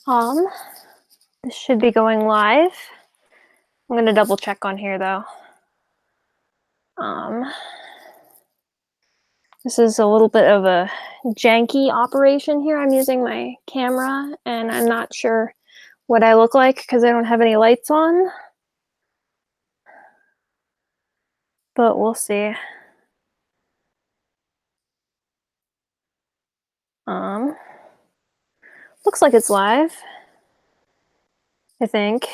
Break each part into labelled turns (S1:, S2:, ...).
S1: Um, this should be going live. I'm gonna double check on here though. This is a little bit of a janky operation here. I'm using my camera and I'm not sure what I look like because I don't have any lights on. But we'll see. Looks like it's live, I think.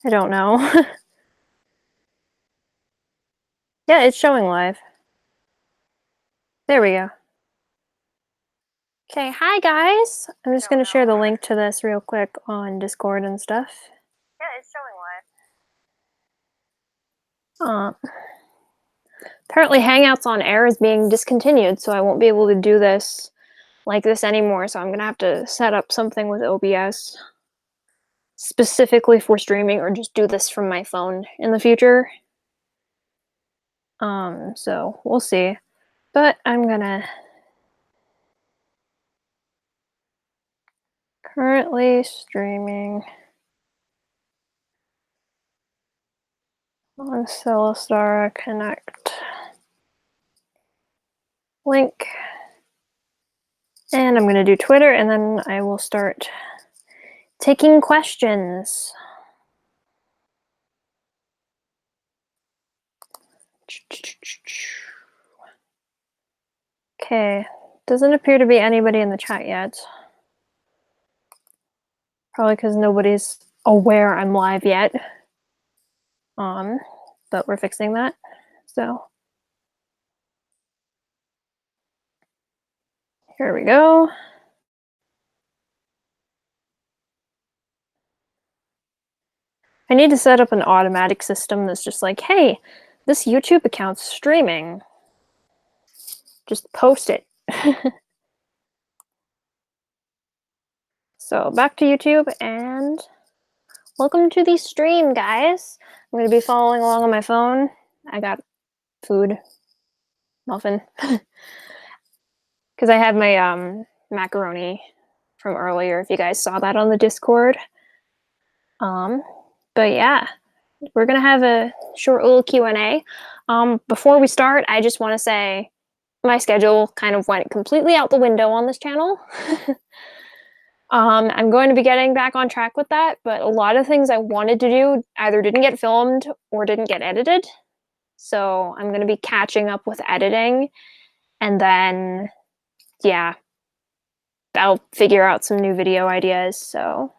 S1: I don't know. Yeah, it's showing live. There we go. Okay, hi guys. I'm just gonna share the link to this real quick on Discord and stuff. Yeah, it's showing live. Apparently Hangouts on Air is being discontinued, so I won't be able to do this like this anymore, so I'm gonna have to set up something with OBS specifically for streaming or just do this from my phone in the future. So we'll see. But I'm gonna currently streaming on Celestara Connect. Link. And I'm gonna do Twitter and then I will start taking questions. Okay, doesn't appear to be anybody in the chat yet. Probably because nobody's aware I'm live yet. But we're fixing that. So here we go. I need to set up an automatic system that's just like, hey, this YouTube account's streaming. Just post it. So back to YouTube and welcome to the stream, guys. I'm going to be following along on my phone. I got food, muffin, because I had my macaroni from earlier, if you guys saw that on the Discord. But yeah, we're going to have a short little Q&A. Before we start, I just want to say my schedule kind of went completely out the window on this channel. I'm going to be getting back on track with that, but a lot of things I wanted to do either didn't get filmed or didn't get edited. So I'm going to be catching up with editing, and then, yeah, I'll figure out some new video ideas. So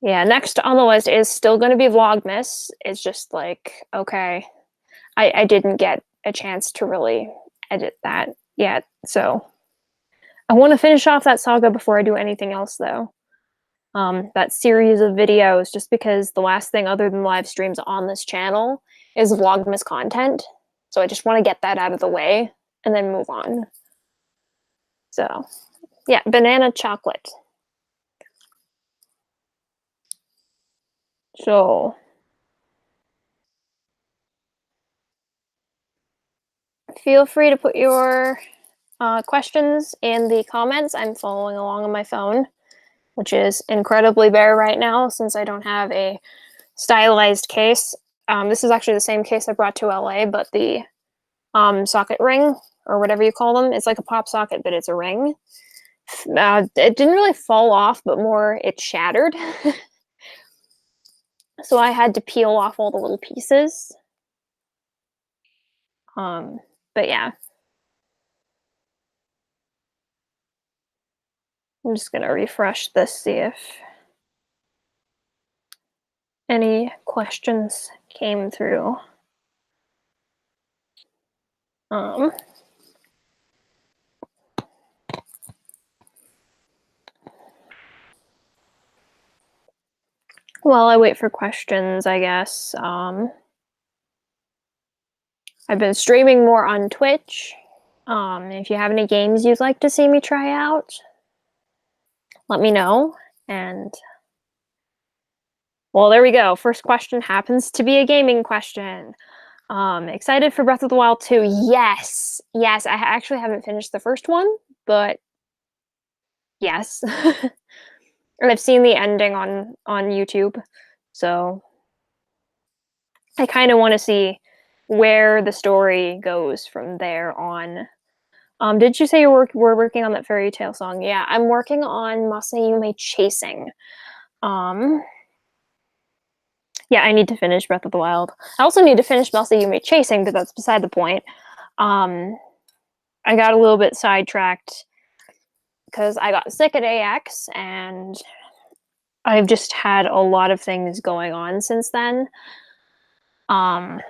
S1: yeah, next on the list is still going to be Vlogmas. It's just like, okay, I didn't get a chance to really edit that yet. So I want to finish off that saga before I do anything else, though. That series of videos, just because the last thing other than live streams on this channel is Vlogmas content. So I just want to get that out of the way and then move on. So yeah, banana chocolate. So feel free to put your questions in the comments. I'm following along on my phone, which is incredibly bare right now since I don't have a stylized case. This is actually the same case I brought to LA, but the socket ring, or whatever you call them, it's like a pop socket, but it's a ring. It didn't really fall off, but more it shattered. So I had to peel off all the little pieces. But yeah. I'm just gonna refresh this, see if any questions came through. While I wait for questions, I guess, I've been streaming more on Twitch. If you have any games you'd like to see me try out, let me know. And well, there we go. First question happens to be a gaming question. Excited for Breath of the Wild 2. Yes. Yes, I actually haven't finished the first one, but yes. And I've seen the ending on YouTube. So I kind of want to see where the story goes from there on. Did you say we're working on that fairy tale song? Yeah, I'm working on Masayume Chasing. Um, yeah, I need to finish Breath of the Wild. I also need to finish Masayume Chasing, but that's beside the point. Um, I got a little bit sidetracked because I got sick at AX and I've just had a lot of things going on since then. Um,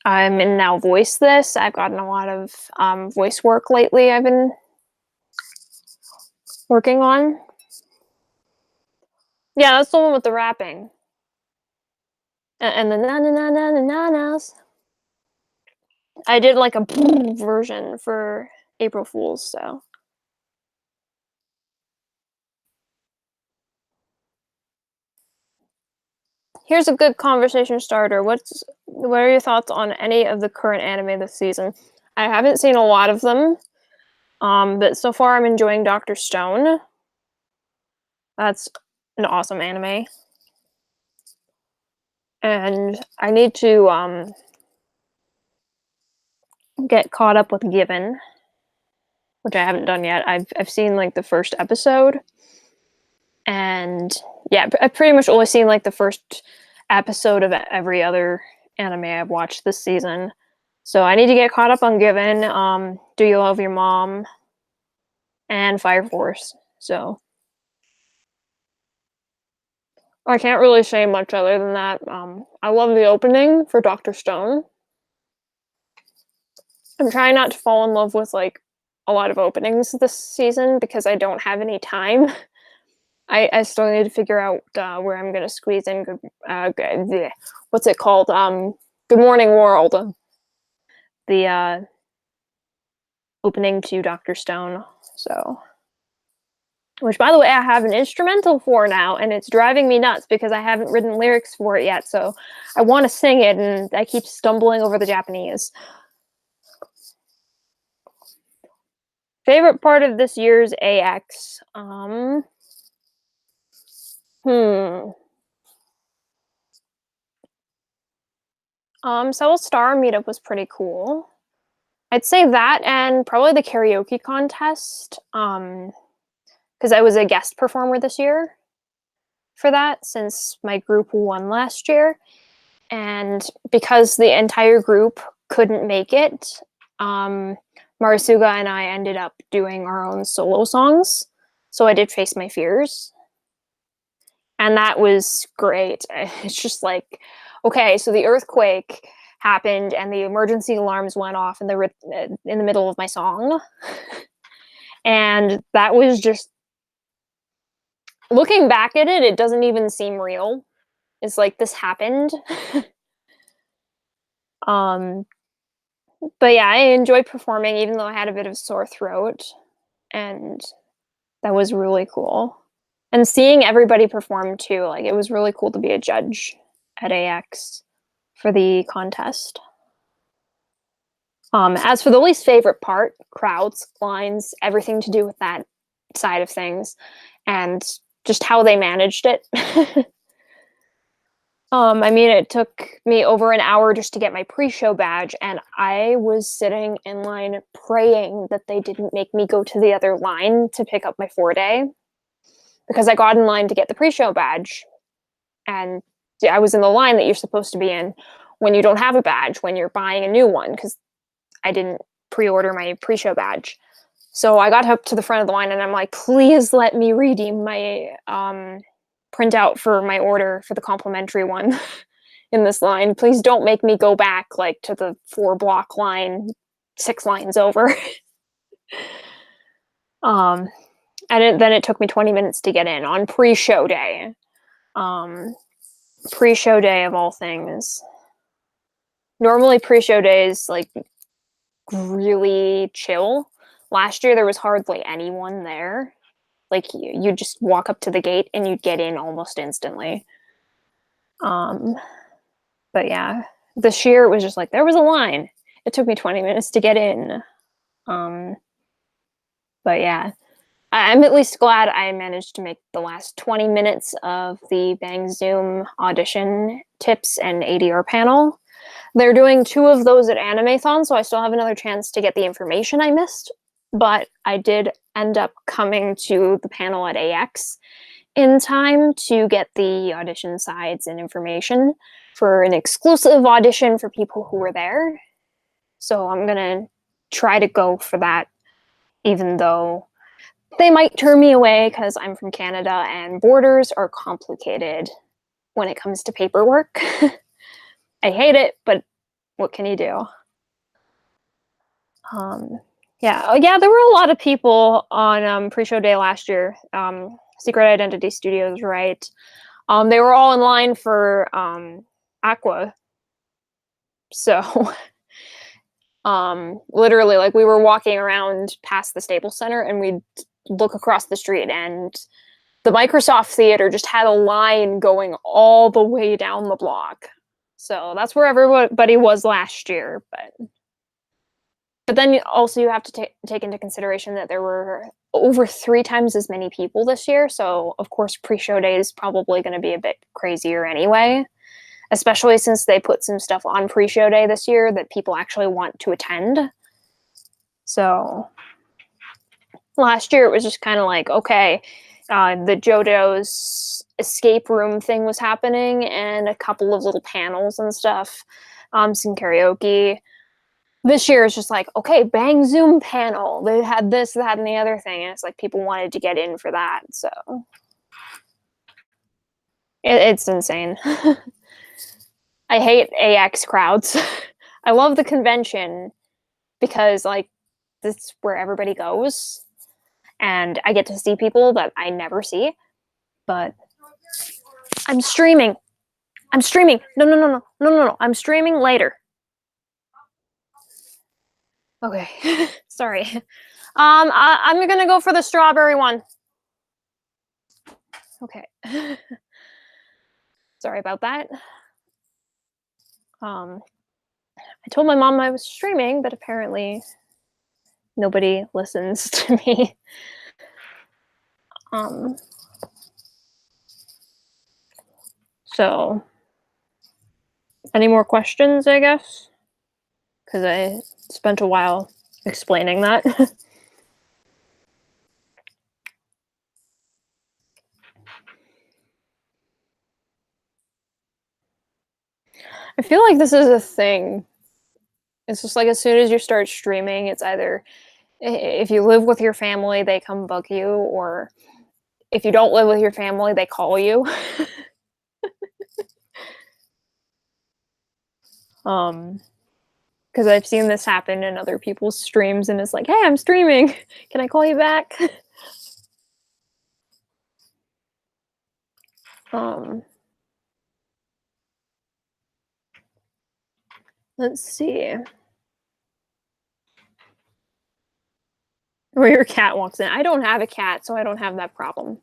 S1: I'm in now Voice This. I've gotten a lot of voice work lately I've been working on. Yeah, that's the one with the rapping. And the na na na na na na nas. I did like a version for April Fools, so. Here's a good conversation starter. What are your thoughts on any of the current anime this season? I haven't seen a lot of them, but so far I'm enjoying Dr. Stone. That's an awesome anime. And I need to get caught up with Given, which I haven't done yet. I've seen like the first episode, and yeah, I've pretty much only seen like the first episode of every other anime I've watched this season. So I need to get caught up on Given, Do You Love Your Mom, and Fire Force. So I can't really say much other than that. I love the opening for Dr. Stone. I'm trying not to fall in love with like a lot of openings this season because I don't have any time. I still need to figure out where I'm gonna squeeze in what's it called? Good Morning World. The opening to Dr. Stone. So, which by the way, I have an instrumental for now, and it's driving me nuts because I haven't written lyrics for it yet. So I want to sing it, and I keep stumbling over the Japanese. Favorite part of this year's AX? Celestara meetup was pretty cool. I'd say that and probably the karaoke contest. Because I was a guest performer this year for that since my group won last year. And because the entire group couldn't make it, Marisuga and I ended up doing our own solo songs. So I did Face My Fears. And that was great. It's just like, okay, so the earthquake happened and the emergency alarms went off in the middle of my song. And that was just, looking back at it, it doesn't even seem real. It's like this happened. um but yeah, I enjoyed performing even though I had a bit of a sore throat, and that was really cool. And seeing everybody perform too, like it was really cool to be a judge at AX for the contest. As for the least favorite part, crowds, lines, everything to do with that side of things, and just how they managed it. I mean, it took me over an hour just to get my pre-show badge, and I was sitting in line praying that they didn't make me go to the other line to pick up my 4-day, because I got in line to get the pre-show badge, and I was in the line that you're supposed to be in when you don't have a badge, when you're buying a new one, because I didn't pre-order my pre-show badge. So I got up to the front of the line, and I'm like, please let me redeem my printout for my order for the complimentary one in this line. Please don't make me go back like to the 4-block line 6 lines over. And then it took me 20 minutes to get in on pre-show day. Pre-show day of all things. Normally pre-show day is like really chill. Last year there was hardly anyone there. Like you just walk up to the gate and you'd get in almost instantly. But yeah, this year it was just like there was a line. It took me 20 minutes to get in. But yeah, I'm at least glad I managed to make the last 20 minutes of the Bang Zoom audition tips and ADR panel. They're doing 2 of those at Animathon, so I still have another chance to get the information I missed. But I did end up coming to the panel at AX in time to get the audition sides and information for an exclusive audition for people who were there. So I'm gonna try to go for that, even though they might turn me away because I'm from Canada and borders are complicated when it comes to paperwork. I hate it, but what can you do? Yeah, there were a lot of people on pre-show day last year. Secret Identity Studios, right? They were all in line for Aqua. So, literally, like we were walking around past the Staples Center, and we'd look across the street, and the Microsoft Theater just had a line going all the way down the block. So that's where everybody was last year, but then also you have to take into consideration that there were over 3 times as many people this year. So of course pre-show day is probably going to be a bit crazier anyway, especially since they put some stuff on pre-show day this year that people actually want to attend. So last year it was just kind of like, okay, the JoJo's escape room thing was happening and a couple of little panels and stuff, some karaoke. This year is just like, okay, Bang Zoom panel. They had this, that, and the other thing. And it's like people wanted to get in for that. So it's insane. I hate AX crowds. I love the convention because like this is where everybody goes. And I get to see people that I never see. But I'm streaming. I'm streaming. No. I'm streaming later. Okay. Sorry. I'm gonna go for the strawberry one. Okay. Sorry about that. I told my mom I was streaming, but apparently nobody listens to me. So any more questions, I guess? Because I spent a while explaining that. I feel like this is a thing. It's just like as soon as you start streaming, it's either if you live with your family, they come bug you, or if you don't live with your family, they call you. Because I've seen this happen in other people's streams, and it's like, hey, I'm streaming. Can I call you back? Let's see. Where your cat walks in. I don't have a cat, so I don't have that problem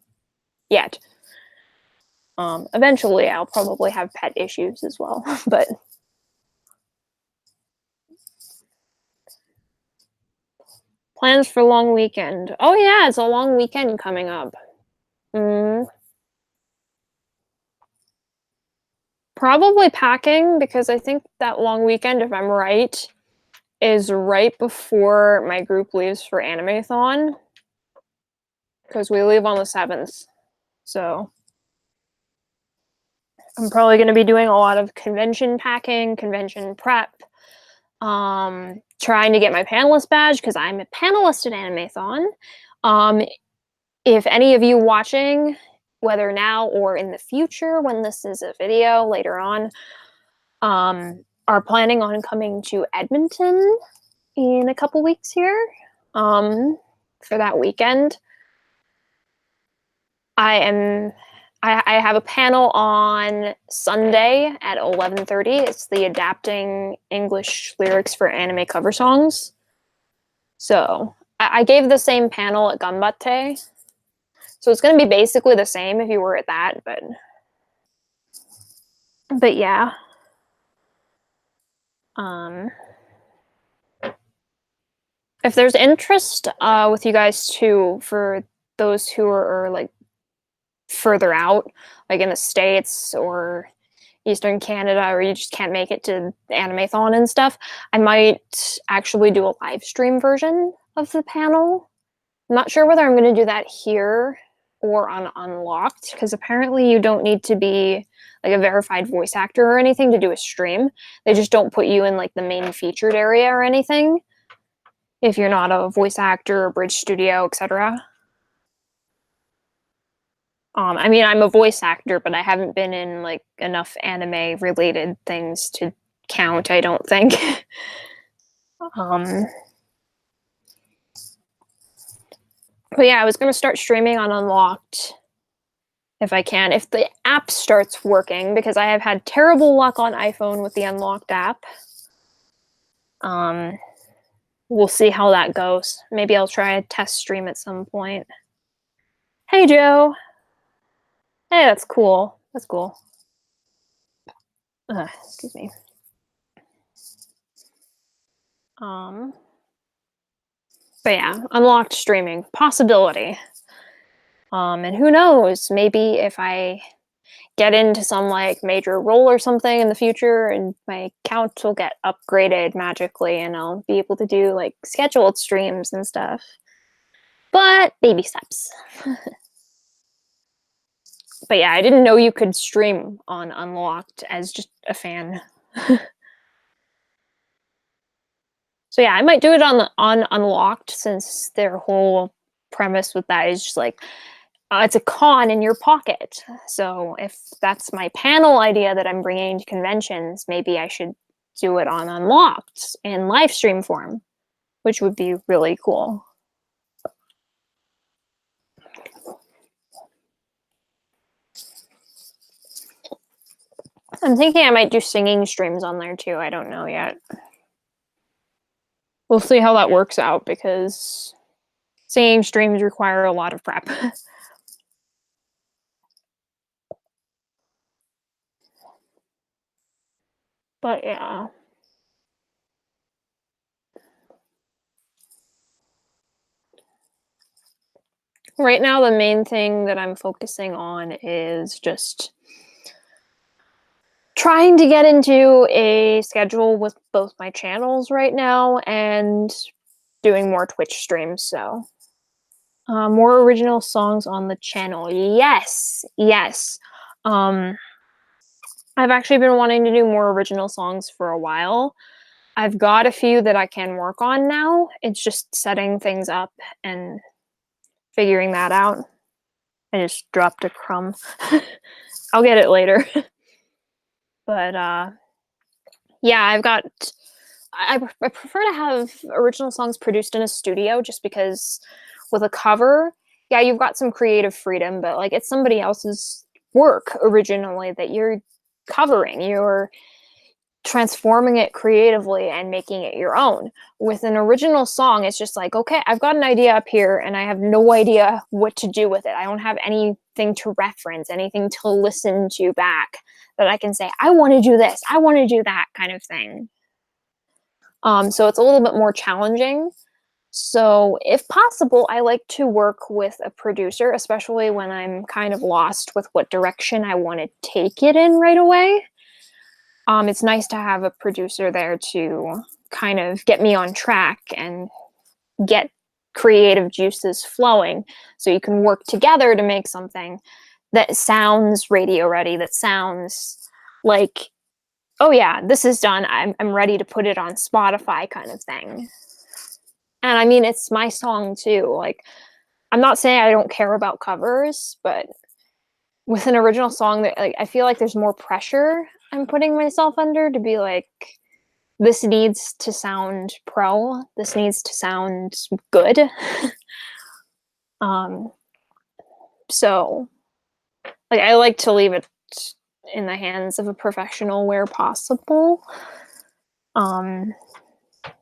S1: yet. Eventually, I'll probably have pet issues as well, but plans for long weekend. Oh yeah, it's a long weekend coming up. Probably packing, because I think that long weekend, if I'm right, is right before my group leaves for Animathon, because we leave on the 7th. So I'm probably going to be doing a lot of convention packing, convention prep, trying to get my panelist badge, because I'm a panelist at Animathon. If any of you watching, whether now or in the future when this is a video later on, are planning on coming to Edmonton in a couple weeks here for that weekend, I have a panel on Sunday at 11:30. It's the Adapting English Lyrics for Anime Cover Songs. So I gave the same panel at Ganbatte. So it's going to be basically the same if you were at that, but yeah. If there's interest with you guys too, for those who are like further out, like in the States or Eastern Canada, or you just can't make it to Animathon and stuff, I might actually do a live stream version of the panel. I'm not sure whether I'm going to do that here or on Unlocked, because apparently you don't need to be like a verified voice actor or anything to do a stream. They just don't put you in like the main featured area or anything if you're not a voice actor or bridge studio, etc. I mean, I'm a voice actor, but I haven't been in like enough anime related things to count, I don't think. But yeah, I was going to start streaming on Unlocked if I can, if the app starts working, because I have had terrible luck on iPhone with the Unlocked app. We'll see how that goes. Maybe I'll try a test stream at some point. Hey, Joe. Hey, that's cool. That's cool. Excuse me. But yeah, Unlocked streaming possibility. And who knows, maybe if I get into some like major role or something in the future and my account will get upgraded magically and I'll be able to do like scheduled streams and stuff. But baby steps. But yeah, I didn't know you could stream on Unlocked as just a fan. So yeah, I might do it on Unlocked, since their whole premise with that is just like it's a con in your pocket. So if that's my panel idea that I'm bringing to conventions, maybe I should do it on Unlocked in live stream form, which would be really cool. I'm thinking I might do singing streams on there too. I don't know yet. We'll see how that works out, because singing streams require a lot of prep. But yeah. Right now, the main thing that I'm focusing on is just trying to get into a schedule with both my channels right now and doing more Twitch streams. So more original songs on the channel. Yes, yes. I've actually been wanting to do more original songs for a while. I've got a few that I can work on now. It's just setting things up and figuring that out. I just dropped a crumb. I'll get it later. But yeah, I prefer to have original songs produced in a studio, just because with a cover, yeah, you've got some creative freedom, but like it's somebody else's work originally that you're covering. You're transforming it creatively and making it your own. With an original song, it's just like, okay, I've got an idea up here and I have no idea what to do with it. I don't have anything to reference, anything to listen to back that I can say, I want to do this, I want to do that kind of thing. So it's a little bit more challenging. So if possible, I like to work with a producer, especially when I'm kind of lost with what direction I want to take it in right away. It's nice to have a producer there to kind of get me on track and get creative juices flowing, so you can work together to make something that sounds radio ready, that sounds like, oh yeah, this is done, I'm ready to put it on Spotify kind of thing. And I mean, it's my song too. Like, I'm not saying I don't care about covers, but with an original song, that like I feel like there's more pressure I'm putting myself under to be like, this needs to sound pro, this needs to sound good. So like I like to leave it in the hands of a professional where possible,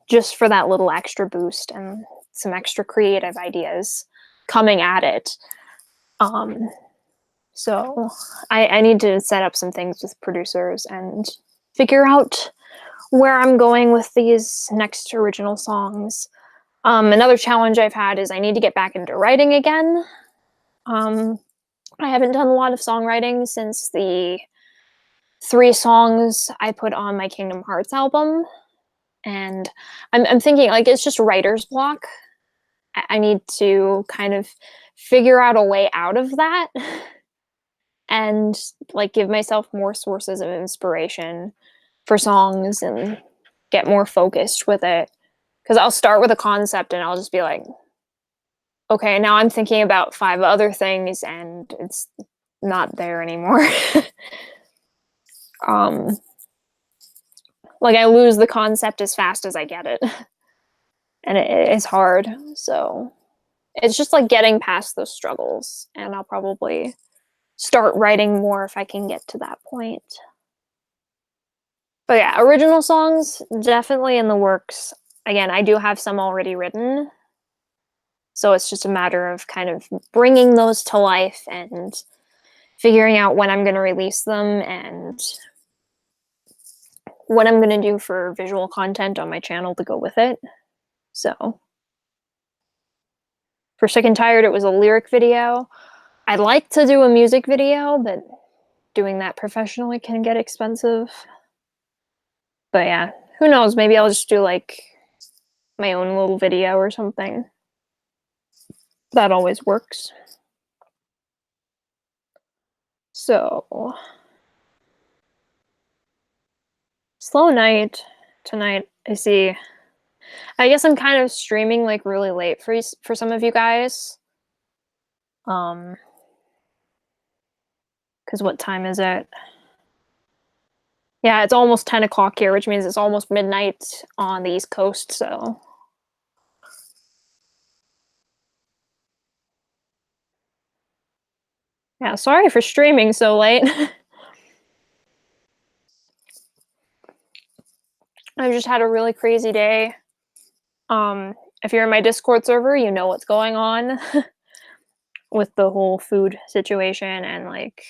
S1: just for that little extra boost and some extra creative ideas coming at it. So I need to set up some things with producers and figure out where I'm going with these next original songs. Another challenge I've had is I need to get back into writing again. I haven't done a lot of songwriting since the 3 songs I put on my Kingdom Hearts album, and I'm thinking, like, it's just writer's block. I need to kind of figure out a way out of that and, like, give myself more sources of inspiration for songs and get more focused with it. Because I'll start with a concept and I'll just be like, okay, now I'm thinking about 5 other things and it's not there anymore. um, like, I lose the concept as fast as I get it, and it's hard. So it's just like getting past those struggles, and I'll probably start writing more if I can get to that point. But yeah, original songs definitely in the works. Again, I do have some already written, so it's just a matter of kind of bringing those to life and figuring out when I'm going to release them and what I'm going to do for visual content on my channel to go with it. So for Sick and Tired, it was a lyric video. I'd like to do a music video, but doing that professionally can get expensive. But yeah, who knows? Maybe I'll just do like my own little video or something. That always works. So, slow night tonight. I see. I guess I'm kind of streaming like really late for some of you guys. Because what time is it? Yeah, it's almost 10 o'clock here, which means it's almost midnight on the East Coast, so. Yeah, sorry for streaming so late. I've just had a really crazy day. If you're in my Discord server, you know what's going on with the whole food situation and like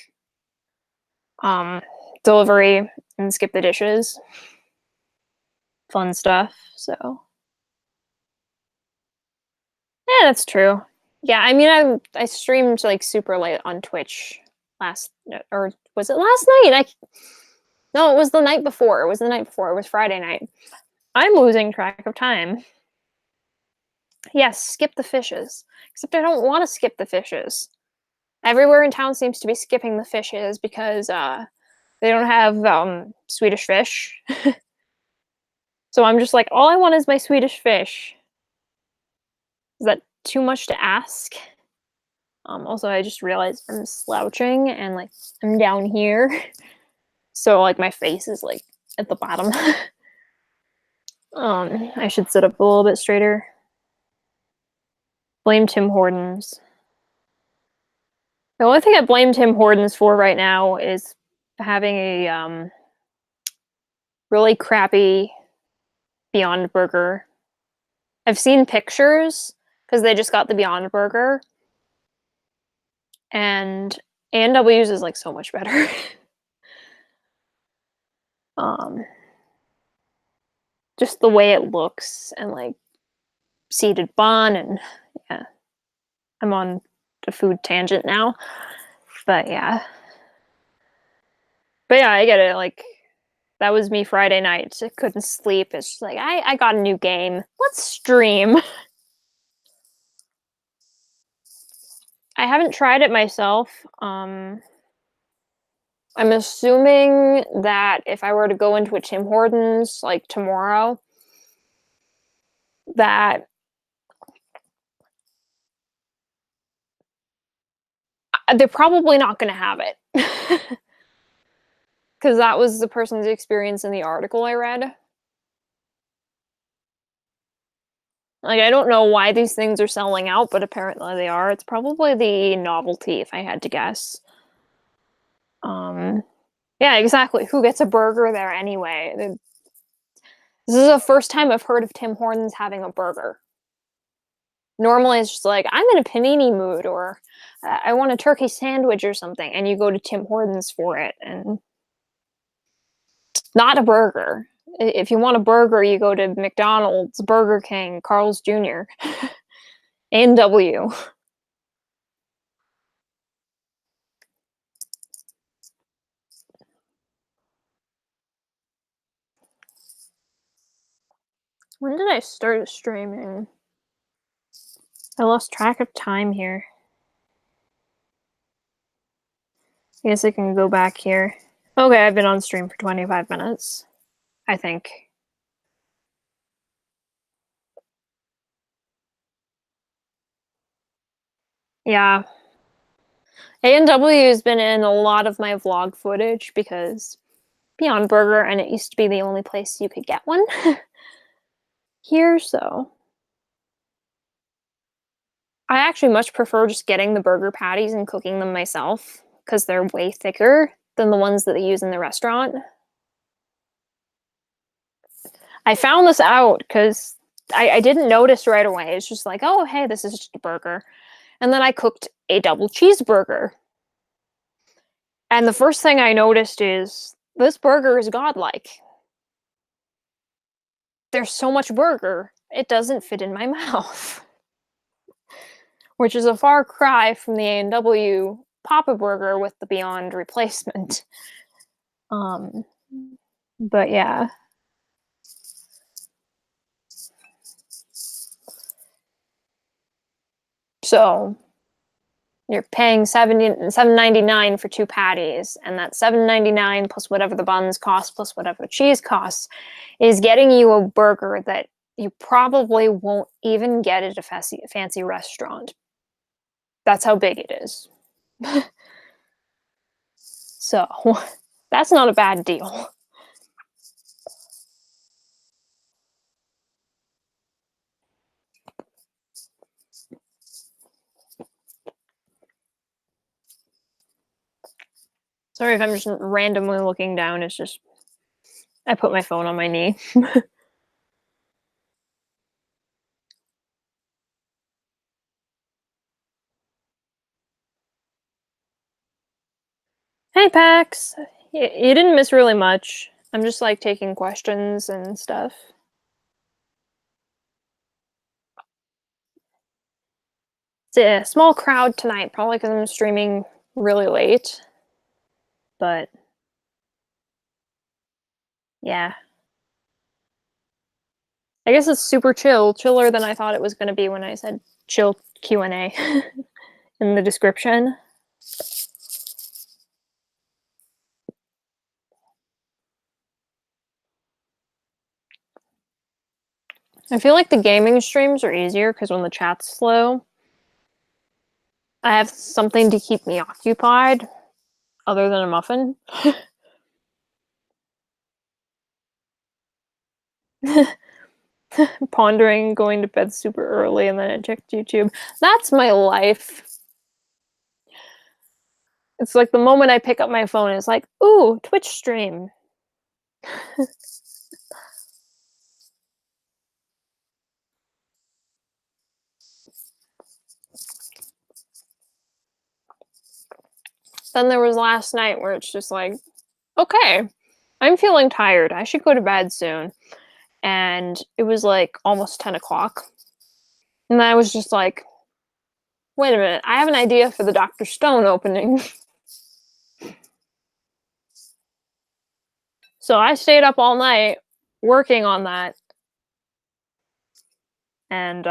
S1: delivery and skip the dishes. Fun stuff. So yeah, that's true. Yeah, I mean I streamed like super late on Twitch last, or was it last night? No, it was the night before. It was the night before. It was Friday night. I'm losing track of time. Yes, skip the fishes. Except I don't want to skip the fishes. Everywhere in town seems to be skipping the fishes because they don't have Swedish fish. So I'm just like, all I want is my Swedish fish. Is that too much to ask? Also, I just realized I'm slouching and like I'm down here. So like my face is like at the bottom. I should sit up a little bit straighter. Blame Tim Hortons. The only thing I blame Tim Hortons for right now is having a really crappy Beyond Burger. I've seen pictures because they just got the Beyond Burger, and A&W's is like so much better. Just the way it looks and like seeded bun, and yeah, I'm on a food tangent now, but yeah, I get it. Like that was me Friday night. I couldn't sleep. It's just like I got a new game. Let's stream. I haven't tried it myself. I'm assuming that if I were to go into a Tim Hortons like tomorrow, that they're probably not going to have it. Because that was the person's experience in the article I read. Like, I don't know why these things are selling out, but apparently they are. It's probably the novelty, if I had to guess. Yeah, exactly. Who gets a burger there anyway? This is the first time I've heard of Tim Hortons having a burger. Normally it's just like, I'm in a panini mood, or I want a turkey sandwich or something, and you go to Tim Hortons for it, and not a burger. If you want a burger, you go to McDonald's, Burger King, Carl's Jr., A&W. When did I start streaming? I lost track of time here. I guess I can go back here. Okay, I've been on stream for 25 minutes, I think. Yeah. A&W has been in a lot of my vlog footage because Beyond Burger, and it used to be the only place you could get one here, so I actually much prefer just getting the burger patties and cooking them myself because they're way thicker than the ones that they use in the restaurant. I found this out because I didn't notice right away. It's just like, oh, hey, this is just a burger. And then I cooked a double cheeseburger. And the first thing I noticed is this burger is godlike. There's so much burger, it doesn't fit in my mouth. Which is a far cry from the A&W Papa Burger with the Beyond replacement. But yeah. So you're paying $7.99 for 2 patties, and that $7.99 plus whatever the buns cost plus whatever the cheese costs is getting you a burger that you probably won't even get at a fancy restaurant. That's how big it is. So that's not a bad deal. Sorry if I'm just randomly looking down. It's just I put my phone on my knee. Hey, Pax. You didn't miss really much. I'm just like taking questions and stuff. It's a small crowd tonight, probably because I'm streaming really late. But yeah. I guess it's super chill, chiller than I thought it was going to be when I said chill Q&A in the description. I feel like the gaming streams are easier because when the chat's slow, I have something to keep me occupied other than a muffin. Pondering going to bed super early and then I checked YouTube. That's my life. It's like the moment I pick up my phone, it's like, ooh, Twitch stream. Then there was last night where it's just like, okay, I'm feeling tired. I should go to bed soon. And it was like almost 10 o'clock. And I was just like, wait a minute, I have an idea for the Dr. Stone opening. So I stayed up all night working on that. And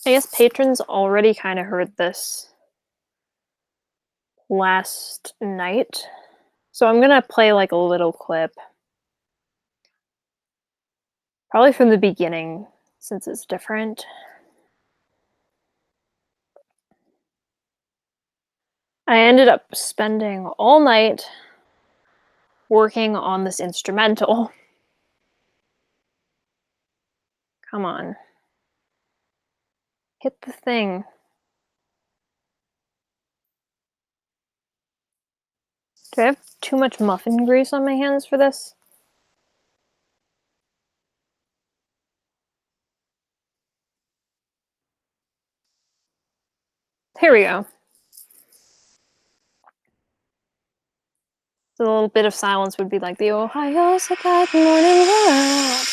S1: I guess patrons already kind of heard this last night. So I'm gonna play like a little clip. Probably from the beginning, since it's different. I ended up spending all night working on this instrumental. Come on. Hit the thing. Do I have too much muffin grease on my hands for this? Here we go. The little bit of silence would be like the Ohio Sky morning world.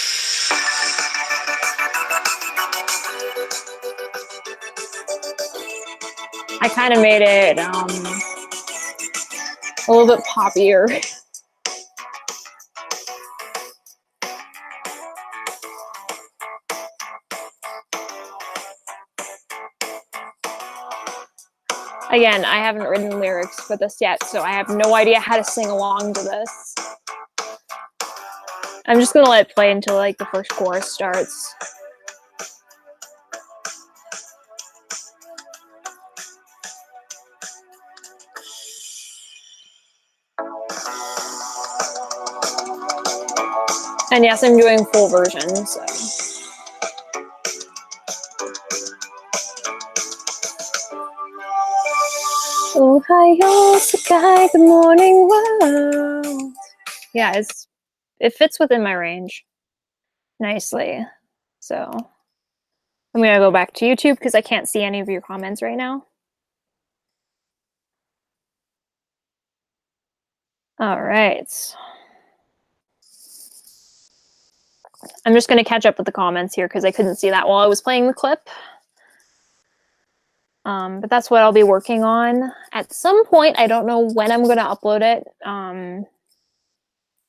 S1: I kind of made it a little bit poppier. Again, I haven't written lyrics for this yet, so I have no idea how to sing along to this. I'm just gonna let it play until like the first chorus starts. And yes, I'm doing full version, so. Ohio Sky, good morning world. Yeah, it fits within my range nicely. So I'm gonna go back to YouTube because I can't see any of your comments right now. All right. I'm just gonna catch up with the comments here because I couldn't see that while I was playing the clip. But that's what I'll be working on at some point. I don't know when I'm gonna upload it.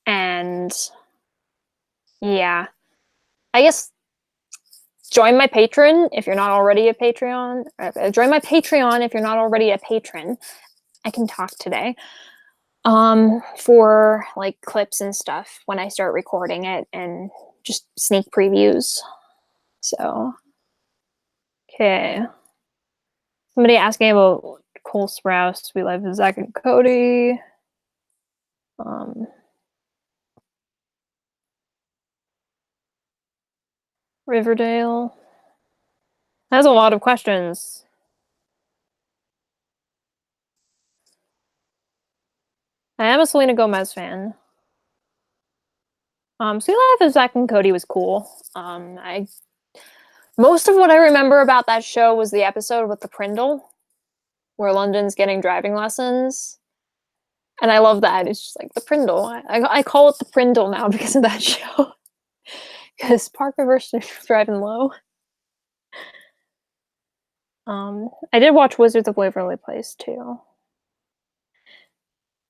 S1: And yeah, I guess join my Patreon if you're not already a Patreon. Join my Patreon if you're not already a patron. I can talk today. For like clips and stuff when I start recording it and just sneak previews. So, okay. Somebody asking about Cole Sprouse. We live with Zach and Cody. Riverdale. That's a lot of questions. I am a Selena Gomez fan. Sweet Life of Zach and Cody was cool. Most of what I remember about that show was the episode with the Prindle, where London's getting driving lessons. And I love that. It's just like the Prindle. I call it the Prindle now because of that show. Because Park Reverse driving low. I did watch Wizards of Waverly Place too.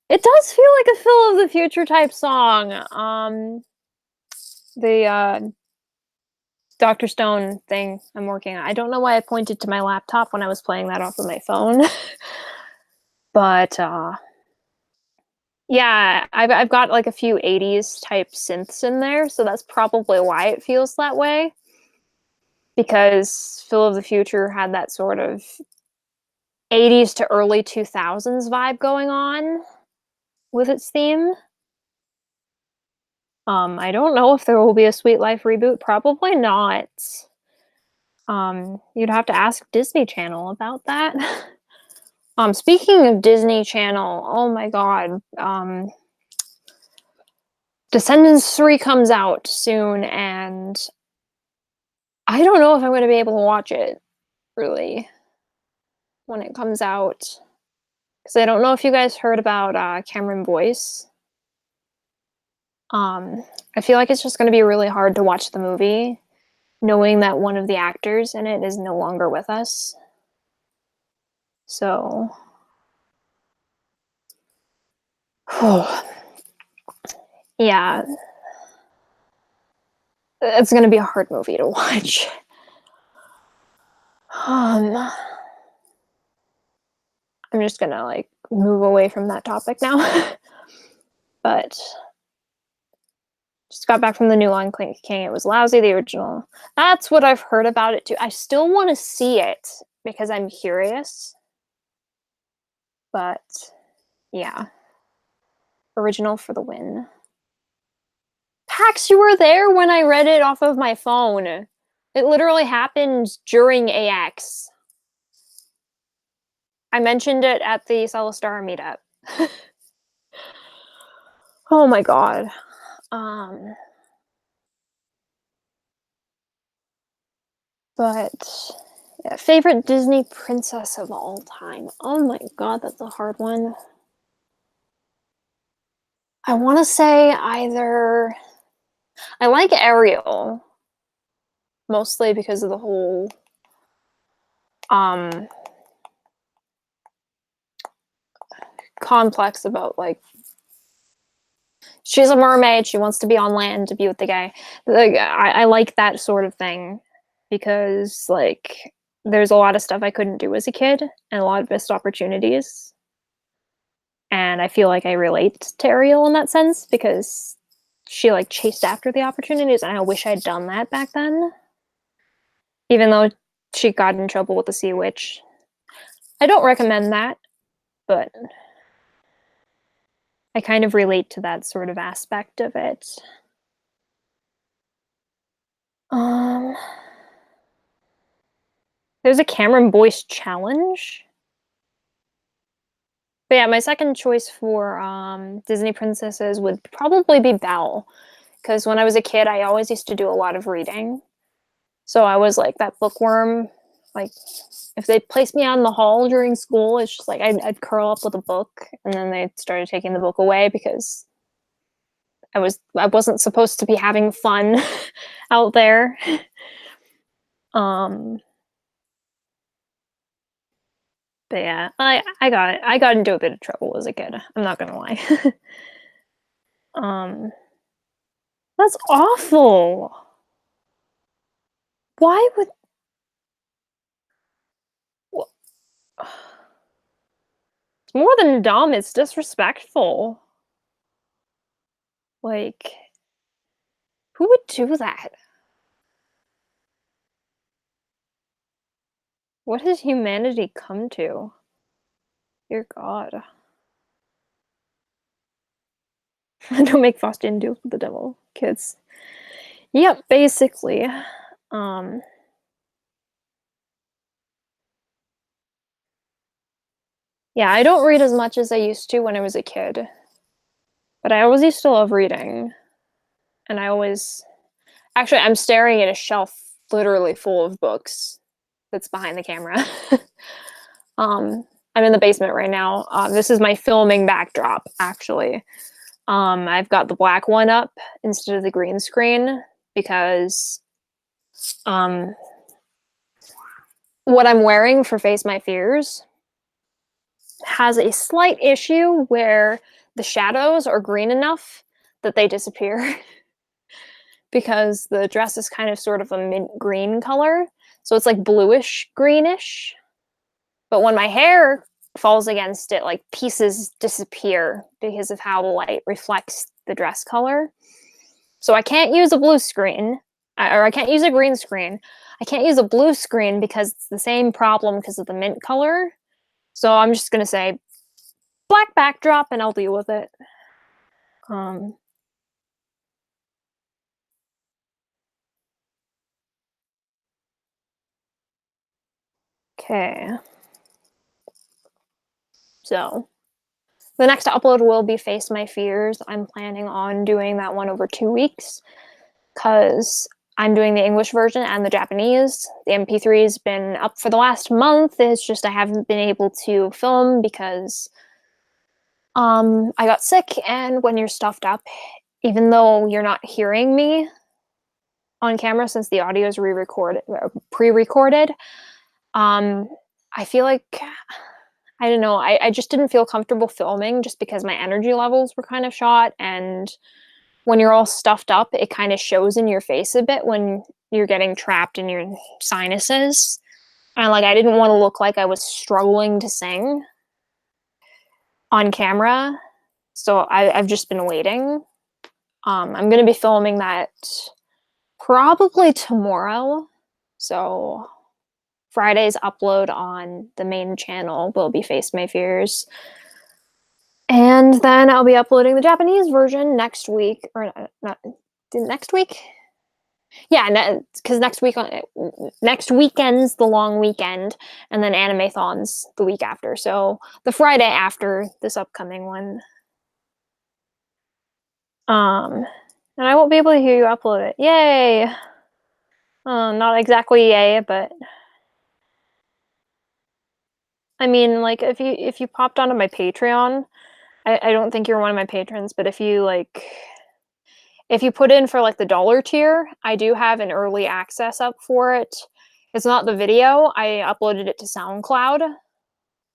S1: It does feel like a Phil of the Future type song. The Dr. Stone thing I'm working on. I don't know why I pointed to my laptop when I was playing that off of my phone. But yeah, I've got like a few 80s type synths in there, so that's probably why it feels that way. Because Phil of the Future had that sort of 80s to early 2000s vibe going on with its theme. I don't know if there will be a Sweet Life reboot. Probably not. You'd have to ask Disney Channel about that. Speaking of Disney Channel, oh my god. Descendants 3 comes out soon, and I don't know if I'm going to be able to watch it, really, when it comes out. Because I don't know if you guys heard about Cameron Boyce. I feel like it's just going to be really hard to watch the movie, knowing that one of the actors in it is no longer with us. So, yeah, it's going to be a hard movie to watch. I'm just going to like move away from that topic now. But just got back from the new Lion King. It was lousy, the original. That's what I've heard about it too. I still want to see it because I'm curious. But yeah. Original for the win. Pax, you were there when I read it off of my phone. It literally happened during AX. I mentioned it at the Celestara meetup. Oh my god. But yeah, favorite Disney princess of all time. Oh my god, that's a hard one. I want to say either I like Ariel mostly because of the whole um complex about like she's a mermaid, she wants to be on land to be with the guy. Like I like that sort of thing because like there's a lot of stuff I couldn't do as a kid and a lot of missed opportunities. And I feel like I relate to Ariel in that sense because she like chased after the opportunities and I wish I'd done that back then. Even though she got in trouble with the Sea Witch. I don't recommend that, but I kind of relate to that sort of aspect of it. Um, there's a Cameron Boyce challenge. But yeah, my second choice for Disney princesses would probably be Belle. Because when I was a kid, I always used to do a lot of reading. So I was like that bookworm. Like, if they placed me out in the hall during school, it's just like I'd curl up with a book, and then they started taking the book away because I wasn't supposed to be having fun out there. Um, but yeah, I got into a bit of trouble as a kid. I'm not gonna lie. um, that's awful. Why would it's more than dumb, it's disrespectful. Like, who would do that? What has humanity come to? Dear God. Don't make Faustian deals with the devil, kids. Yep, basically. Um, yeah, I don't read as much as I used to when I was a kid, but I always used to love reading. And I always actually I'm staring at a shelf literally full of books that's behind the camera. um, I'm in the basement right now. This is my filming backdrop, actually. I've got the black one up instead of the green screen because um, what I'm wearing for Face My Fears has a slight issue where the shadows are green enough that they disappear because the dress is kind of sort of a mint green color. So it's like bluish greenish. But when my hair falls against it, like pieces disappear because of how the light reflects the dress color. So I can't use a blue screen, or I can't use a green screen. I can't use a blue screen because it's the same problem because of the mint color. So I'm just gonna say black backdrop and I'll deal with it. Um, okay. So the next upload will be Face My Fears. I'm planning on doing that one over 2 weeks because I'm doing the English version and the Japanese. The MP3 has been up for the last month. It's just I haven't been able to film because I got sick, and when you're stuffed up, even though you're not hearing me on camera since the audio is pre-recorded, I feel like I don't know. I just didn't feel comfortable filming just because my energy levels were kind of shot. And when you're all stuffed up, it kind of shows in your face a bit when you're getting trapped in your sinuses. And like, I didn't want to look like I was struggling to sing on camera. So I've just been waiting. I'm going to be filming that probably tomorrow. So Friday's upload on the main channel will be Face My Fears. And then I'll be uploading the Japanese version next week, or not next week. Yeah, because next weekend's the long weekend, and then Animathon's the week after. So the Friday after this upcoming one. And I won't be able to hear you upload it. Yay! Not exactly yay, but I mean, like if you popped onto my Patreon, I don't think you're one of my patrons, but if you put in for like the dollar tier, I do have an early access up for it. It's not the video. I uploaded it to SoundCloud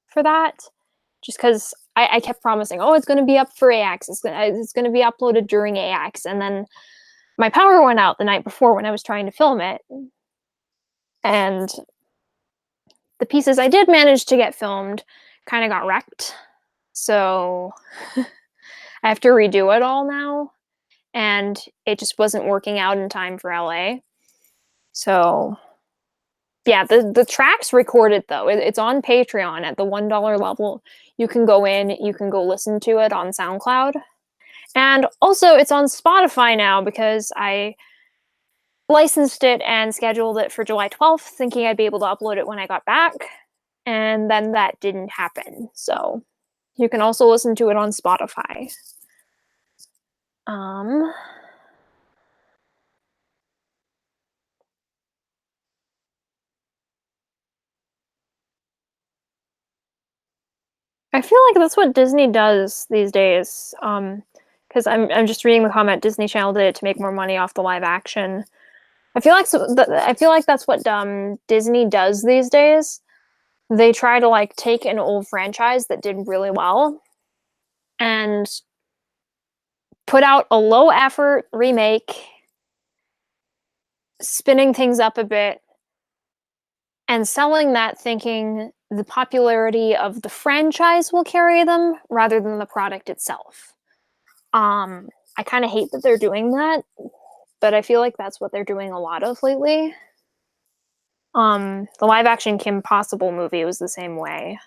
S1: for that, just because I kept promising, oh, it's going to be up for AX. It's going to be uploaded during AX, and then my power went out the night before when I was trying to film it, and the pieces I did manage to get filmed kind of got wrecked. So I have to redo it all now, and it just wasn't working out in time for LA. So yeah, the track's recorded though. It's on Patreon at the $1 level. You can go in, you can go listen to it on SoundCloud. And also it's on Spotify now because I licensed it and scheduled it for July 12th, thinking I'd be able to upload it when I got back. And then that didn't happen. So you can also listen to it on Spotify. I feel like that's what Disney does these days. Because I'm just reading the comment. Disney Channel did it to make more money off the live action. I feel like that's what Disney does these days. They try to like take an old franchise that did really well and put out a low effort remake, spinning things up a bit, and selling that thinking the popularity of the franchise will carry them rather than the product itself. I kind of hate that they're doing that, but I feel like that's what they're doing a lot of lately. The live action Kim Possible movie was the same way.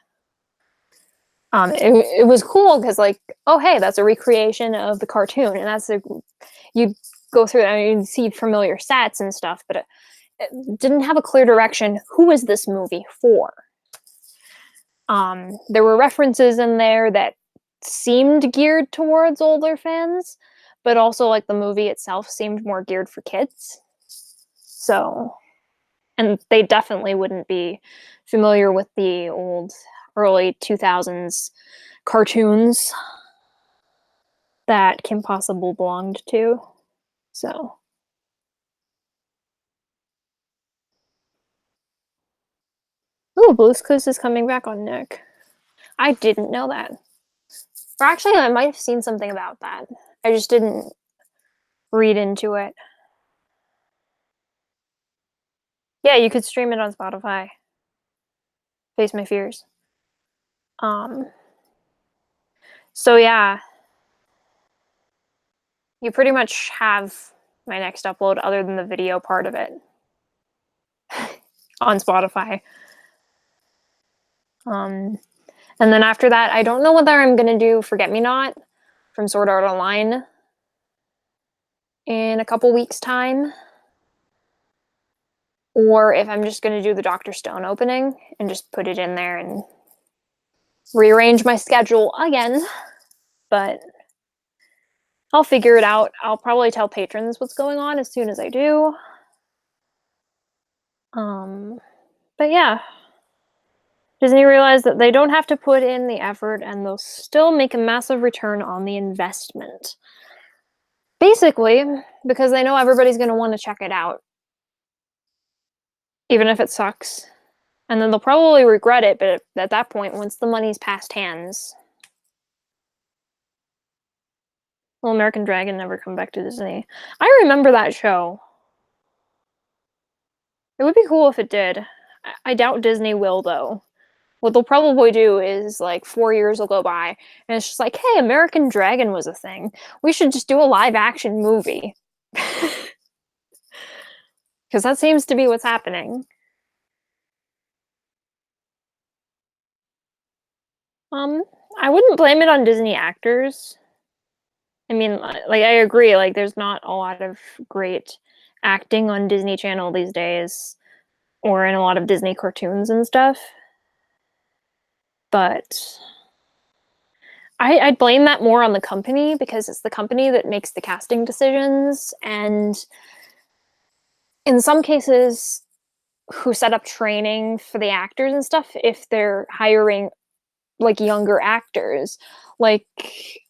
S1: It was cool because like, oh hey, that's a recreation of the cartoon, and you go through and you see familiar sets and stuff, but it didn't have a clear direction. Who is this movie for? There were references in there that seemed geared towards older fans, but also like the movie itself seemed more geared for kids. So, and they definitely wouldn't be familiar with the old early 2000s cartoons that Kim Possible belonged to. So, oh, Blue's Clues is coming back on Nick. I didn't know that. Or actually, I might have seen something about that. I just didn't read into it. Yeah, you could stream it on Spotify. Face my fears. So yeah, you pretty much have my next upload other than the video part of it on Spotify. And then after that, I don't know whether I'm gonna do Forget Me Not from Sword Art Online in a couple weeks' time, or if I'm just gonna do the Dr. Stone opening and just put it in there and rearrange my schedule again. But I'll figure it out. I'll probably tell patrons what's going on as soon as I do. But yeah, Disney realized that they don't have to put in the effort and they'll still make a massive return on the investment. Basically, because they know everybody's going to want to check it out, even if it sucks. And then they'll probably regret it, but at that point, once the money's past hands, will American Dragon never come back to Disney? I remember that show. It would be cool if it did. I doubt Disney will, though. What they'll probably do is, like, 4 years will go by, and it's just like, hey, American Dragon was a thing. We should just do a live-action movie. Because that seems to be what's happening. I wouldn't blame it on Disney actors. I mean, like, I agree, like, there's not a lot of great acting on Disney Channel these days, or in a lot of Disney cartoons and stuff. But I'd blame that more on the company, because it's the company that makes the casting decisions, and in some cases, who set up training for the actors and stuff, if they're hiring like younger actors. Like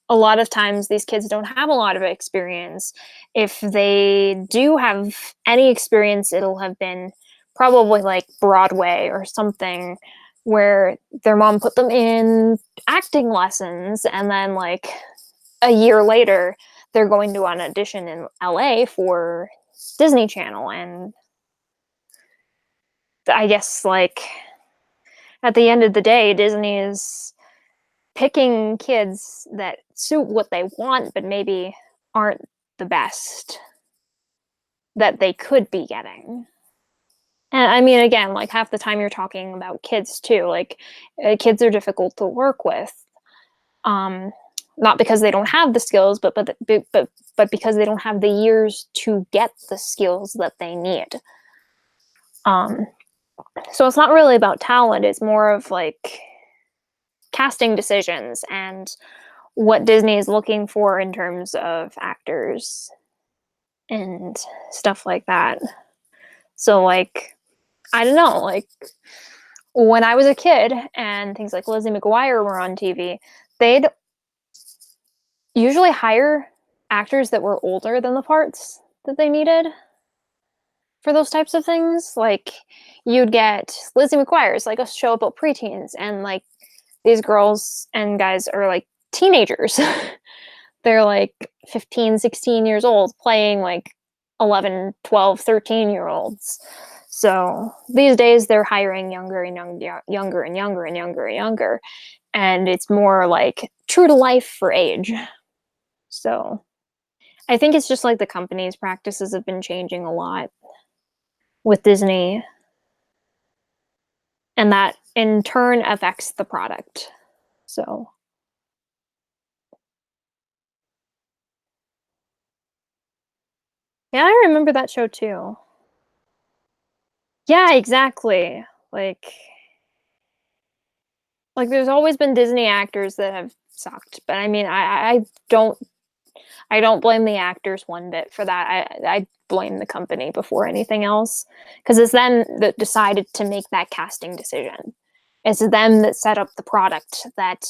S1: a lot of times these kids don't have a lot of experience. If they do have any experience, it'll have been probably like Broadway or something where their mom put them in acting lessons, and then like a year later they're going to an audition in LA for Disney Channel. And I guess like at the end of the day, Disney is picking kids that suit what they want, but maybe aren't the best that they could be getting. And I mean, again, like half the time you're talking about kids too. Like kids are difficult to work with, um, not because they don't have the skills, but because they don't have the years to get the skills that they need. Um, so it's not really about talent. It's more of like casting decisions and what Disney is looking for in terms of actors and stuff like that. So like I don't know, like when I was a kid and things like Lizzie McGuire were on TV, they'd usually hire actors that were older than the parts that they needed for those types of things. Like you'd get Lizzie McGuire's like a show about preteens, and like these girls and guys are like teenagers. They're like 15, 16 years old playing like 11, 12, 13-year olds. So these days they're hiring younger and younger and younger and younger and younger. And it's more like true to life for age. So I think it's just like the company's practices have been changing a lot with Disney. And that in turn affects the product. So yeah, I remember that show too. Yeah, exactly. Like there's always been Disney actors that have sucked, but I mean, don't I don't blame the actors one bit for that. I blame the company before anything else, because it's them that decided to make that casting decision. It's them that set up the product that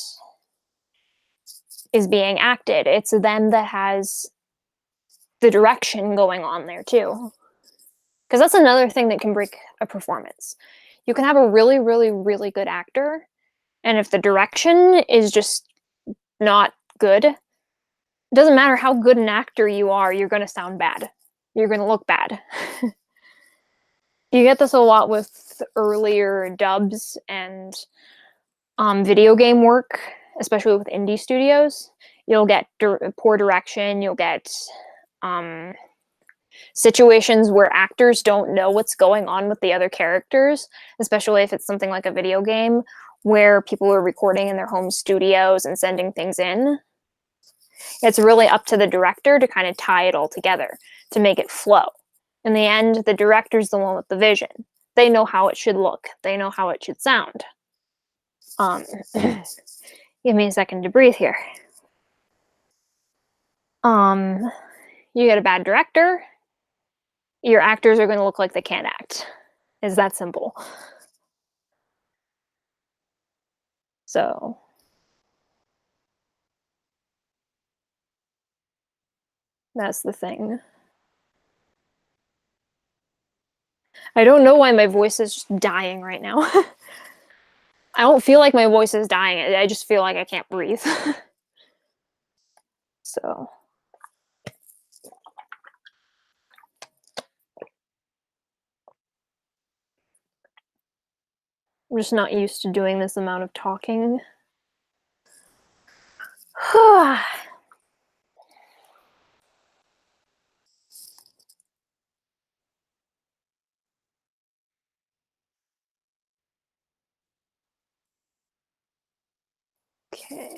S1: is being acted. It's them that has the direction going on there too. Because that's another thing that can break a performance. You can have a really, really, really good actor, and if the direction is just not good, it doesn't matter how good an actor you are, you're going to sound bad. You're going to look bad. You get this a lot with earlier dubs and video game work, especially with indie studios. You'll get poor direction. You'll get situations where actors don't know what's going on with the other characters, especially if it's something like a video game where people are recording in their home studios and sending things in. It's really up to the director to kind of tie it all together to make it flow. In the end, the director's the one with the vision. They know how it should look. They know how it should sound. Give me a second to breathe here. You get a bad director, your actors are going to look like they can't act. It's that simple. So that's the thing. I don't know why my voice is just dying right now. I don't feel like my voice is dying. I just feel like I can't breathe. So I'm just not used to doing this amount of talking. Okay.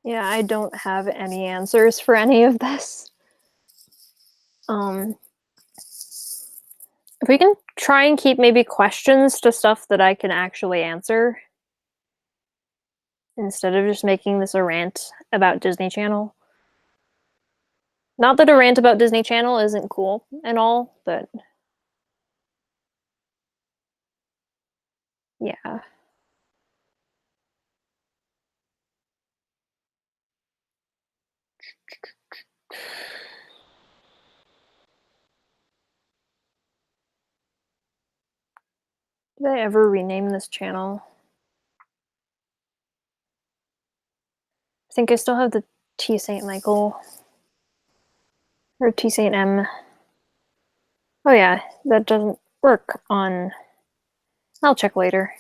S1: Yeah, I don't have any answers for any of this. If we can try and keep maybe questions to stuff that I can actually answer instead of just making this a rant about Disney Channel. Not that a rant about Disney Channel isn't cool and all, but yeah. Did I ever rename this channel? I think I still have the T St. Michael or T St. M. Oh yeah, that doesn't work on. I'll check later.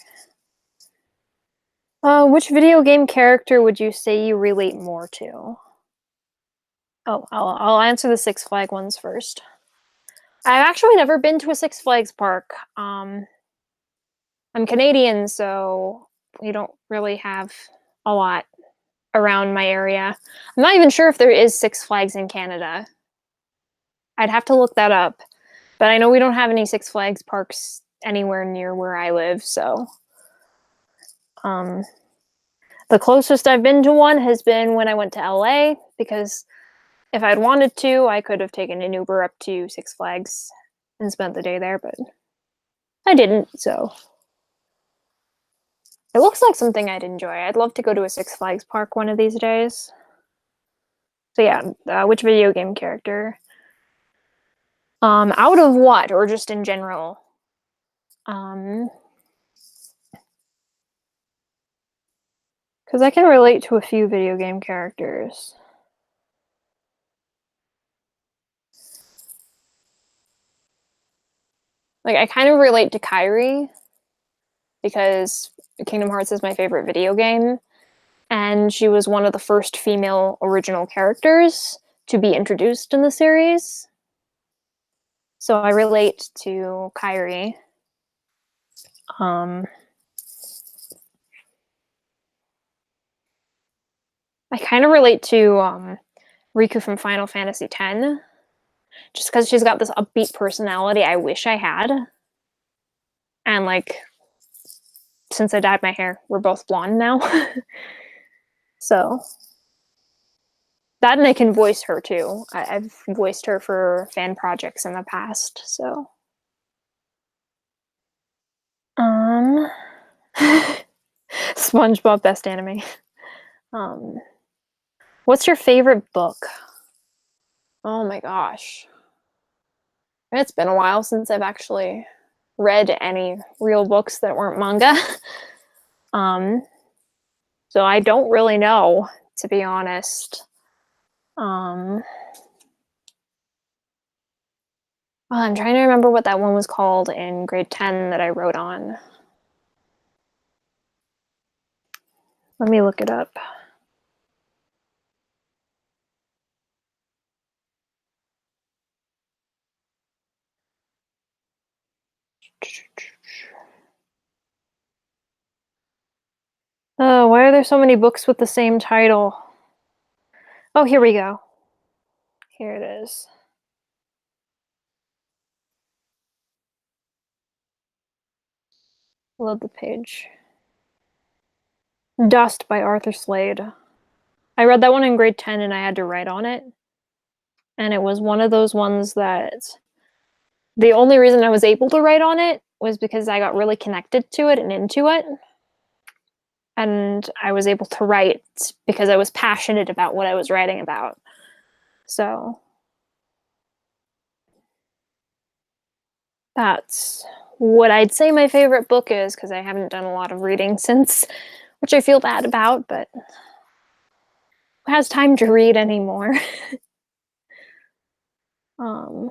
S1: Which video game character would you say you relate more to? Oh, I'll answer the Six Flag ones first. I've actually never been to a Six Flags park. I'm Canadian, so we don't really have a lot around my area. I'm not even sure if there is Six Flags in Canada. I'd have to look that up. But I know we don't have any Six Flags parks anywhere near where I live, so the closest I've been to one has been when I went to LA, because if I'd wanted to, I could have taken an Uber up to Six Flags and spent the day there, but I didn't, so it looks like something I'd enjoy. I'd love to go to a Six Flags park one of these days. So yeah, which video game character? Out of what, or just in general? Because I can relate to a few video game characters. Like, I kind of relate to Kairi because Kingdom Hearts is my favorite video game, and she was one of the first female original characters to be introduced in the series. So I relate to Kairi. I kind of relate to Riku from Final Fantasy X, just because she's got this upbeat personality I wish I had. And like, since I dyed my hair, we're both blonde now. So that, and I can voice her too. I've voiced her for fan projects in the past, so. Um, SpongeBob best anime. Um, what's your favorite book? Oh my gosh. It's been a while since I've actually read any real books that weren't manga. um, so I don't really know, to be honest. Oh, I'm trying to remember what that one was called in grade 10 that I wrote on. Let me look it up. Oh, why are there so many books with the same title? Oh, here we go. Here it is. Load the page. Dust by Arthur Slade. I read that one in grade 10 and I had to write on it. And it was one of those ones that the only reason I was able to write on it was because I got really connected to it and into it. And I was able to write because I was passionate about what I was writing about. So that's what I'd say my favorite book is, because I haven't done a lot of reading since, which I feel bad about, but who has time to read anymore? um,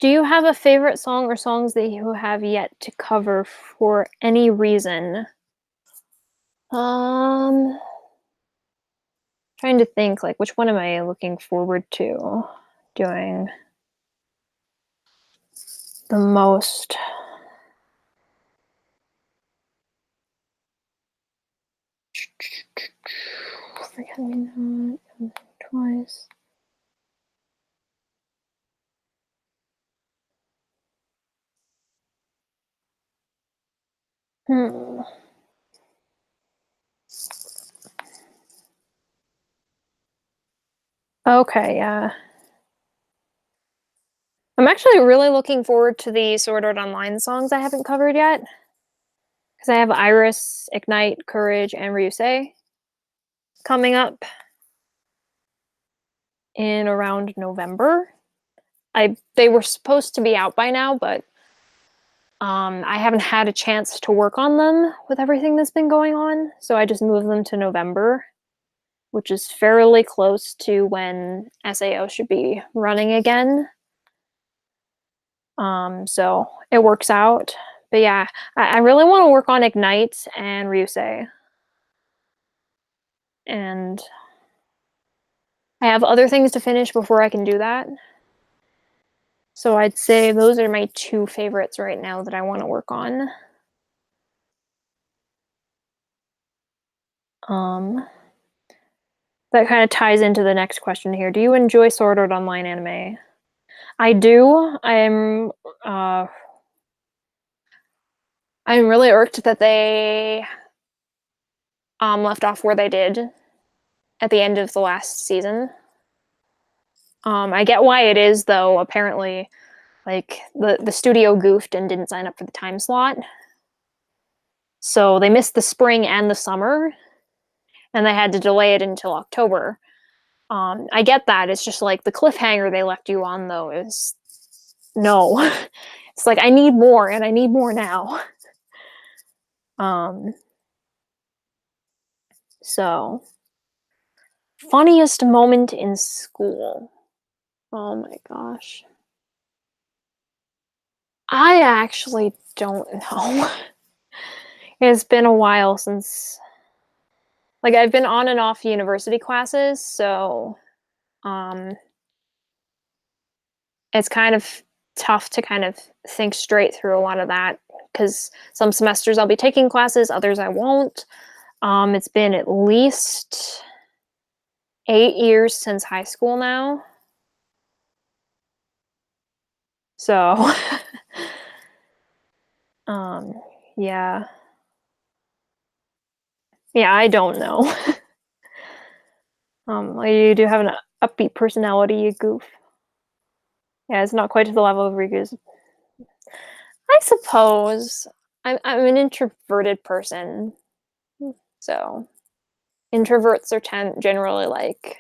S1: do you have a favorite song or songs that you have yet to cover for any reason? Trying to think, like, which one am I looking forward to doing the most? Forget me not twice. Hmm. Okay, yeah. I'm actually really looking forward to the Sword Art Online songs I haven't covered yet. Because I have Iris, Ignite, Courage, and Ryusei coming up in around November. They were supposed to be out by now, but I haven't had a chance to work on them with everything that's been going on, so I just moved them to November, which is fairly close to when SAO should be running again. So it works out. But yeah, I really want to work on Ignite and Ryusei. And I have other things to finish before I can do that. So I'd say those are my two favorites right now that I want to work on. Um, that kind of ties into the next question here. Do you enjoy Sword Art Online anime? I do. I'm really irked that they left off where they did at the end of the last season. I get why it is though. Apparently, like the studio goofed and didn't sign up for the time slot. So they missed the spring and the summer, and they had to delay it until October. I get that. It's just like the cliffhanger they left you on though is no. It's like I need more and I need more now. Um so funniest moment in school. Oh my gosh. I actually don't know. It's been a while since like I've been on and off university classes, so um it's kind of tough to kind of think straight through a lot of that because some semesters I'll be taking classes, others I won't. It's been at least 8 years since high school now. So, um, yeah. Yeah, I don't know. You do have an upbeat personality, you goof. Yeah, it's not quite to the level of Riku's. I suppose I'm an introverted person, so introverts are generally like,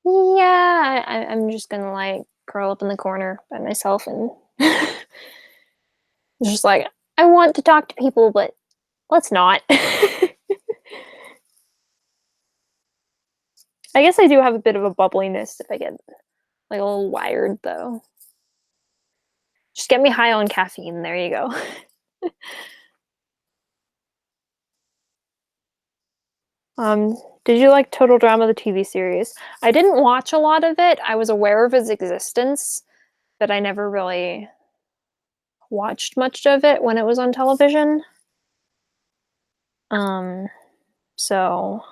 S1: yeah, I'm just gonna like curl up in the corner by myself and it's just like I want to talk to people, but let's not. I guess I do have a bit of a bubbliness if I get like a little wired though. Just get me high on caffeine. There you go. Um, did you like Total Drama, the TV series? I didn't watch a lot of it. I was aware of its existence, but I never really watched much of it when it was on television. Um, so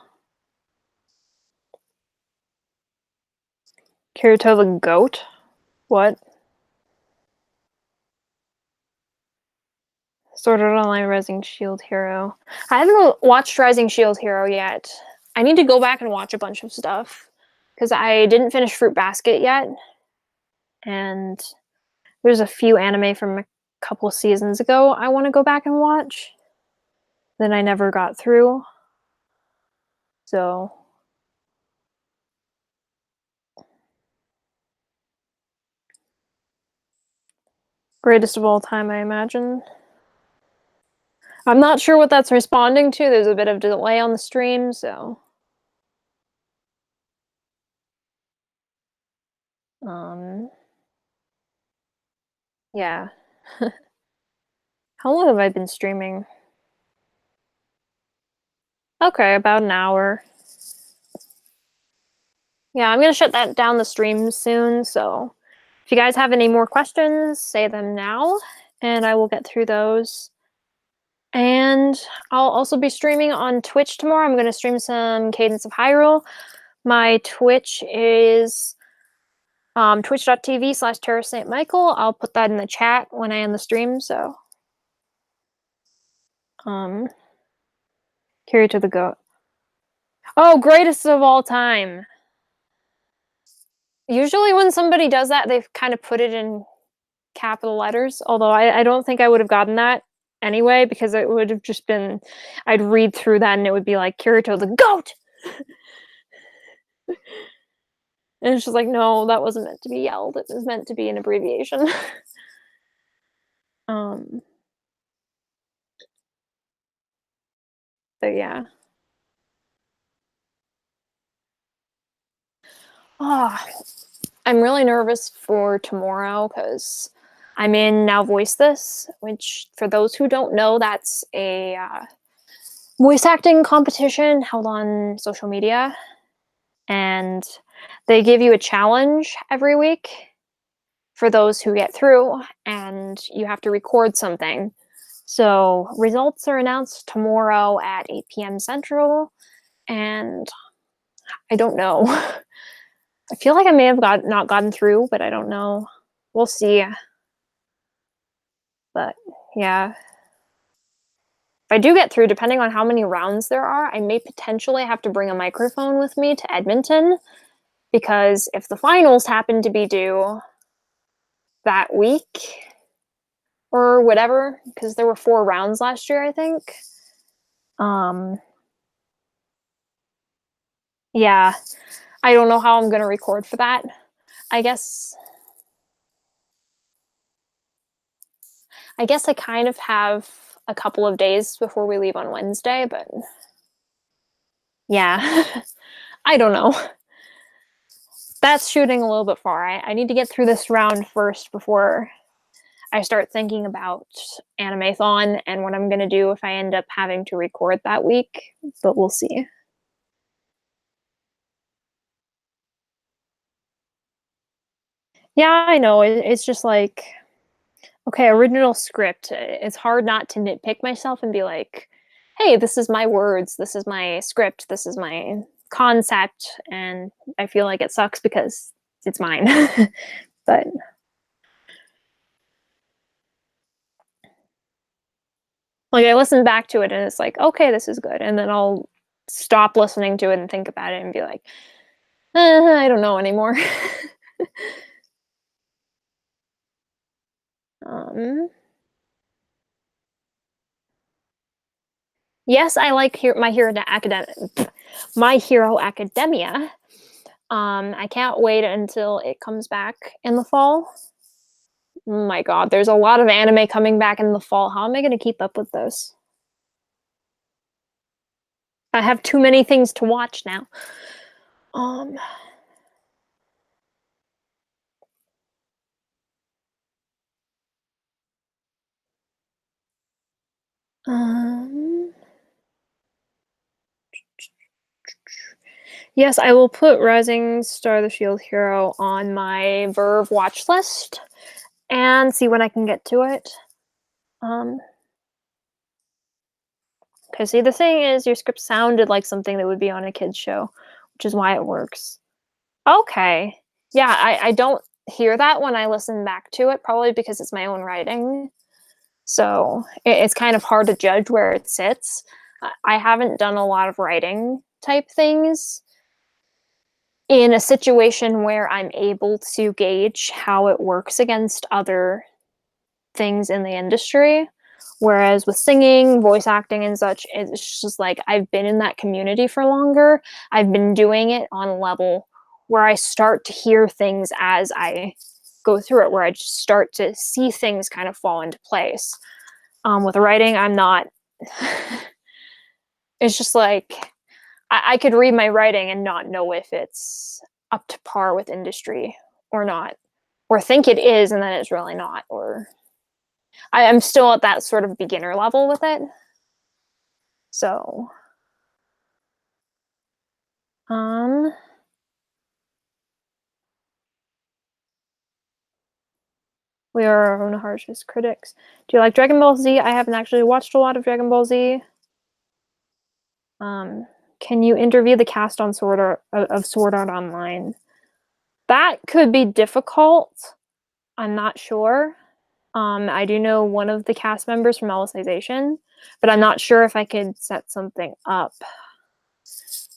S1: Kirito the goat? What? Sword Art Online Rising Shield Hero. I haven't watched Rising Shield Hero yet. I need to go back and watch a bunch of stuff because I didn't finish Fruit Basket yet, and there's a few anime from a couple of seasons ago I want to go back and watch that I never got through. So greatest of all time, I imagine. I'm not sure what that's responding to. There's a bit of delay on the stream, so um yeah. How long have I been streaming? Okay, about an hour. Yeah, I'm gonna shut that down the stream soon, so if you guys have any more questions, say them now, and I will get through those. And I'll also be streaming on Twitch tomorrow. I'm gonna stream some Cadence of Hyrule. My Twitch is twitch.tv/Terra St. Michael. I'll put that in the chat when I end the stream, so carry to the goat. Oh, greatest of all time. Usually when somebody does that, they've kind of put it in capital letters, although I don't think I would have gotten that anyway because it would have just been I'd read through that and it would be like Kirito the goat. And it's just like, no, that wasn't meant to be yelled. It was meant to be an abbreviation. um but yeah. Oh, I'm really nervous for tomorrow because I'm in Now Voice This, which for those who don't know, that's a voice acting competition held on social media, and they give you a challenge every week for those who get through, and you have to record something. So results are announced tomorrow at 8 p.m. Central, and I don't know. I feel like I may have not gotten through, but I don't know. We'll see. But yeah, if I do get through, depending on how many rounds there are, I may potentially have to bring a microphone with me to Edmonton because if the finals happen to be due that week or whatever, because there were 4 rounds last year, I think. Um, yeah, I don't know how I'm gonna record for that. I guess I kind of have a couple of days before we leave on Wednesday, but yeah, I don't know. That's shooting a little bit far. I need to get through this round first before I start thinking about Animathon and what I'm gonna do if I end up having to record that week, but we'll see. Yeah, I know. It's just like, okay, original script. It's hard not to nitpick myself and be like, hey, this is my words, this is my script, this is my concept, and I feel like it sucks because it's mine. But like I listen back to it and it's like, okay, this is good. And then I'll stop listening to it and think about it and be like, I don't know anymore. um, yes, I like My Hero Academia. I can't wait until it comes back in the fall. Oh my god, there's a lot of anime coming back in the fall. How am I going to keep up with those? I have too many things to watch now. Um, um, yes, I will put Rising Star the Shield Hero on my Verve watch list and see when I can get to it. Um, because see, the thing is, your script sounded like something that would be on a kid's show, which is why it works. Okay. Yeah, I don't hear that when I listen back to it, probably because it's my own writing. So it's kind of hard to judge where it sits. I haven't done a lot of writing type things in a situation where I'm able to gauge how it works against other things in the industry. Whereas with singing, voice acting, and such, it's just like I've been in that community for longer. I've been doing it on a level where I start to hear things as I go through it, where I just start to see things kind of fall into place. With writing, I'm not. It's just like I could read my writing and not know if it's up to par with industry or not, or think it is and then it's really not, or I'm still at that sort of beginner level with it. So, um, we are our own harshest critics. Do you like Dragon Ball Z? I haven't actually watched a lot of Dragon Ball Z. Um, can you interview the cast on Sword Art Online? That could be difficult. I'm not sure. I do know one of the cast members from Alicization, but I'm not sure if I could set something up,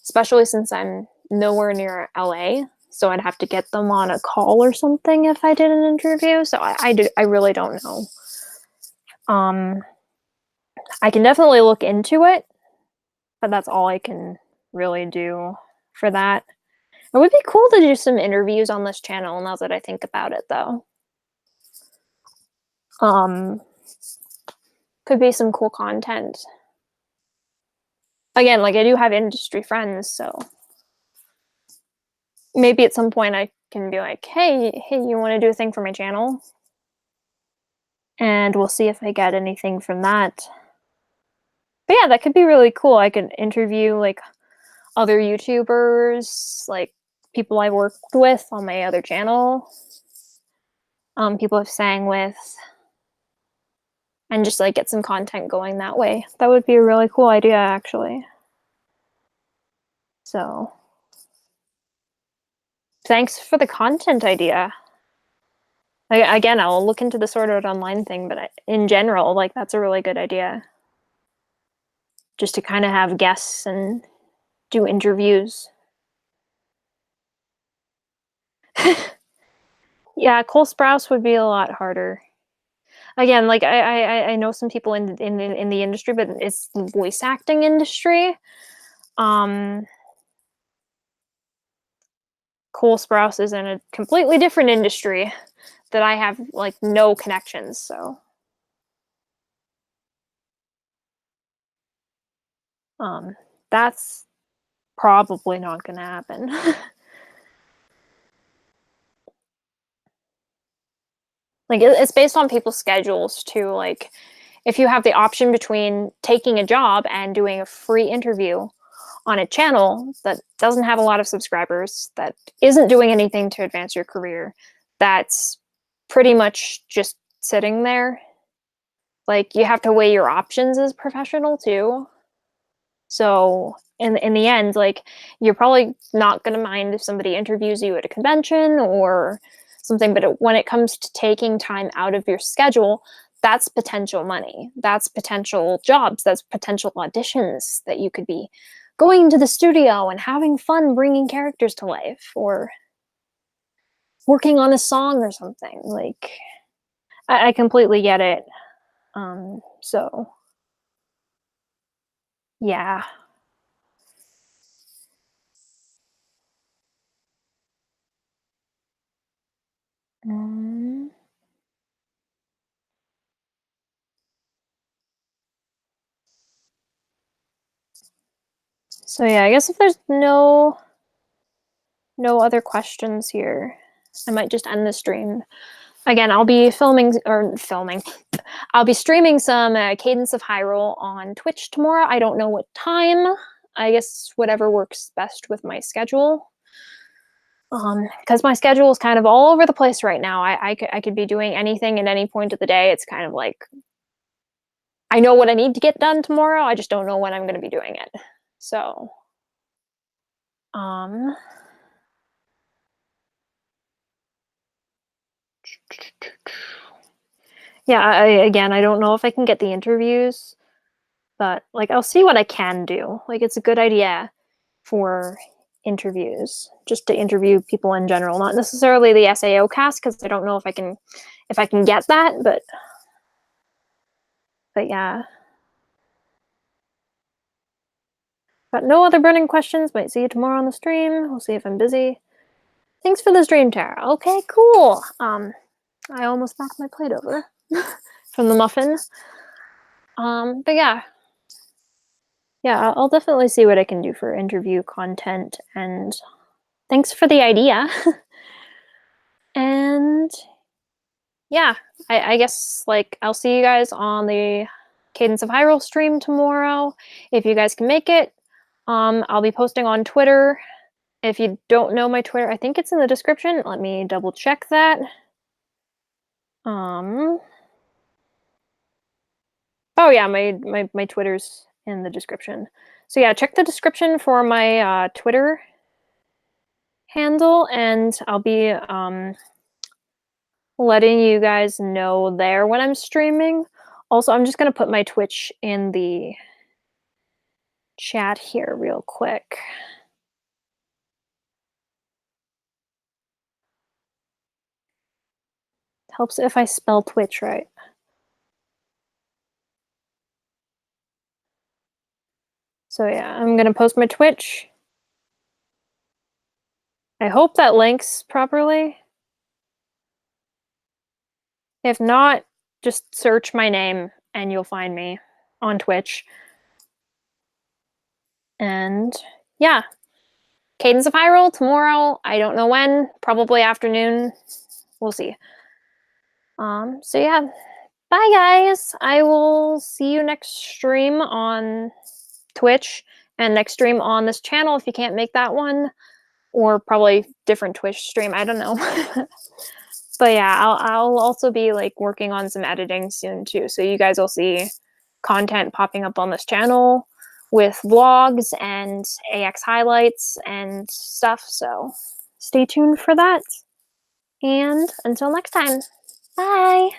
S1: especially since I'm nowhere near LA. so I'd have to get them on a call or something if I did an interview. So I really don't know. I can definitely look into it, but that's all I can really do for that. It would be cool to do some interviews on this channel now that I think about it, though. Could be some cool content. Again, like I do have industry friends, so maybe at some point I can be like, hey, you want to do a thing for my channel? And we'll see if I get anything from that. But yeah, that could be really cool. I could interview like other YouTubers, like people I worked with on my other channel, people I've sang with, and just like get some content going that way. That would be a really cool idea, actually. So thanks for the content idea. Again, I'll look into the Sword Art Online thing, but in general, like that's a really good idea. Just to kind of have guests and do interviews. Yeah, Cole Sprouse would be a lot harder. Again, like I know some people in the industry, but it's the voice acting industry. Cole Sprouse is in a completely different industry that I have like no connections, so that's probably not gonna happen. Like it's based on people's schedules too. Like if you have the option between taking a job and doing a free interview on a channel that doesn't have a lot of subscribers, that isn't doing anything to advance your career, that's pretty much just sitting there. Like you have to weigh your options as professional too. So in the end, like you're probably not going to mind if somebody interviews you at a convention or something, but when it comes to taking time out of your schedule, that's potential money. That's potential jobs. That's potential auditions that you could be going to the studio and having fun bringing characters to life or working on a song or something. Like I completely get it. So yeah. Mm. So yeah, I guess if there's no other questions here, I might just end the stream. Again, I'll be I'll be streaming some Cadence of Hyrule on Twitch tomorrow. I don't know what time. I guess whatever works best with my schedule. Because my schedule is kind of all over the place right now. I could be doing anything at any point of the day. It's kind of like I know what I need to get done tomorrow. I just don't know when I'm going to be doing it. So, um, yeah, again, I don't know if I can get the interviews, but like I'll see what I can do. Like it's a good idea for interviews, just to interview people in general, not necessarily the SAO cast, because I don't know if I can get that, but yeah. Got no other burning questions. Might see you tomorrow on the stream. We'll see if I'm busy. Thanks for the stream, Tara. Okay, cool. I almost knocked my plate over from the muffin. But yeah. Yeah, I'll definitely see what I can do for interview content, and thanks for the idea. And yeah, I guess like I'll see you guys on the Cadence of Hyrule stream tomorrow if you guys can make it. I'll be posting on Twitter. If you don't know my Twitter, I think it's in the description. Let me double check that. Oh yeah, my Twitter's in the description. So yeah, check the description for my Twitter handle, and I'll be letting you guys know there when I'm streaming. Also, I'm just gonna put my Twitch in the chat here real quick. Helps if I spell Twitch right. So yeah, I'm gonna post my Twitch. I hope that links properly. If not, just search my name and you'll find me on Twitch. And yeah, Cadence of Hyrule tomorrow. I don't know when, probably afternoon. We'll see. So yeah, bye guys. I will see you next stream on Twitch and next stream on this channel if you can't make that one, or probably different Twitch stream. I don't know. But yeah, I'll also be like working on some editing soon too. So you guys will see content popping up on this channel with vlogs and AX highlights and stuff. So stay tuned for that. And until next time, bye.